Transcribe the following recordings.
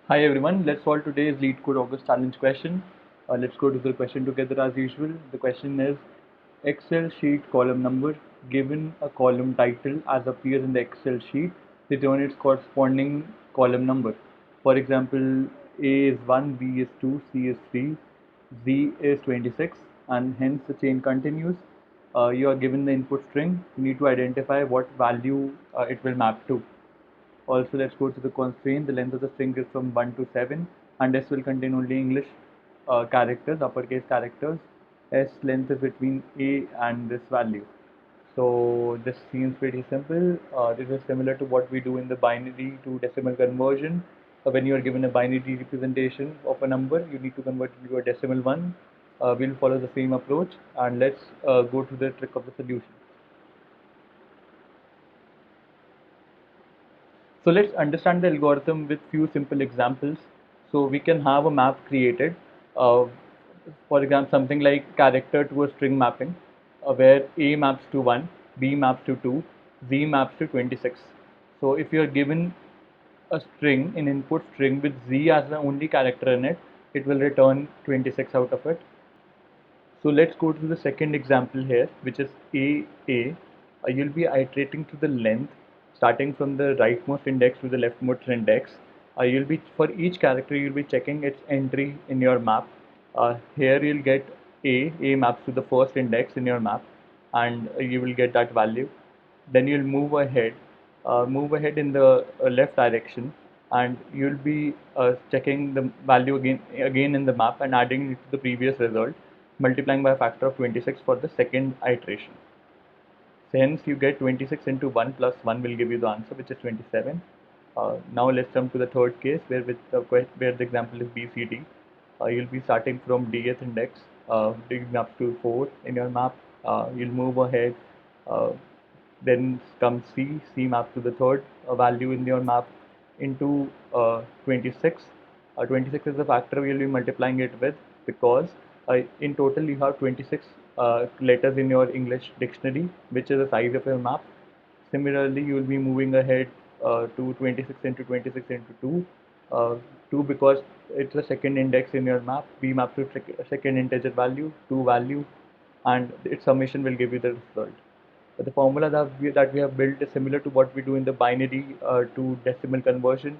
Hi everyone, let's solve today's Lead Code August challenge question. Let's go to the question together as usual. The question is Excel sheet column number given a column title as appears in the Excel sheet, return its corresponding column number. For example, A is 1, B is 2, C is 3, Z is 26, and hence the chain continues. You are given the input string. You need to identify what value it will map to. Also, let's go to the constraint. The length of the string is from 1 to 7, and S will contain only English characters, uppercase characters. S length is between A and this value. So this seems pretty simple. This is similar to what we do in the binary to decimal conversion. When you are given a binary representation of a number, you need to convert it to a decimal one. We'll follow the same approach, and let's go to the trick of the solution. So let's understand the algorithm with few simple examples. So we can have a map created, uh, for example, something like character to a string mapping, where A maps to 1, B maps to 2, Z maps to 26. So if you are given a string, an input string with Z as the only character in it, it will return 26 out of it. So let's go to the second example here, which is AA. You'll be iterating to the length, starting from the rightmost index to the leftmost index. You'll be for each character you'll be checking its entry in your map. Here you'll get A. A maps to the first index in your map, and you will get that value. Then you'll move ahead in the left direction, and you'll be checking the value again in the map and adding it to the previous result, multiplying by a factor of 26 for the second iteration. So hence you get 26 into 1 plus 1 will give you the answer, which is 27. Now let's jump to the third case where the example is BCD. You'll be starting from dth index, digging up to 4 in your map. You'll move ahead. Uh, then comes C. C maps to the third value in your map into 26. 26 is the factor we'll be multiplying it with, because in total you have 26 letters in your English dictionary, which is the size of your map. Similarly, you will be moving ahead to 26 into 26 into 2. 2 because it's the second index in your map. B maps to second integer value, 2 value, and its summation will give you the result. The formula that we have built is similar to what we do in the binary to decimal conversion,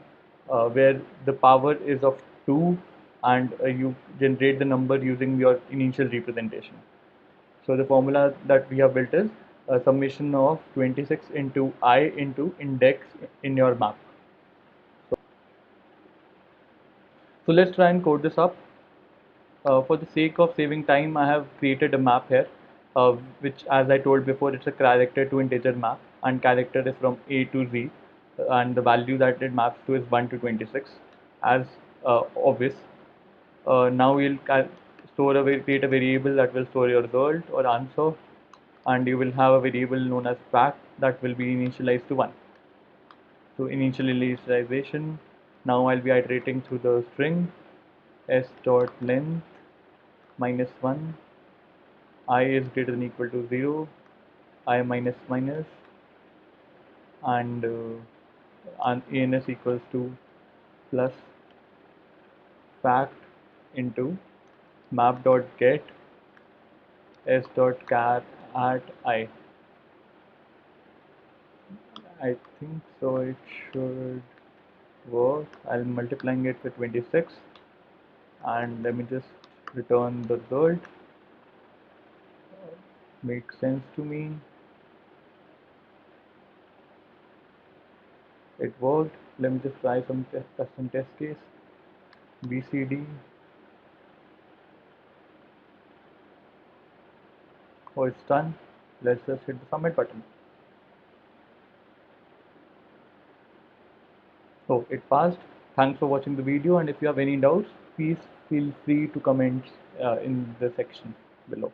where the power is of 2, and you generate the number using your initial representation. So the formula that we have built is a summation of 26 into I into index in your map. So let's try and code this up. For the sake of saving time, I have created a map here, which, as I told before, it's a character to integer map, and character is from A to Z, and the value that it maps to is 1 to 26, as obvious. Now we'll create a variable that will store your result or answer, and you will have a variable known as fact that will be initialized to 1. So initial initialization. Now I'll be iterating through the string s dot length minus 1, I is greater than equal to 0, I minus minus, and ans equals to plus fact into map dot get s dot char at I. I think so it should work. I'll multiplying it with 26, and let me just return the result. Makes sense to me. It worked. Let me just try some custom test case. BCD. Oh, it's done. Let's just hit the submit button. So it passed. Thanks for watching the video, and if you have any doubts, please feel free to comment in the section below.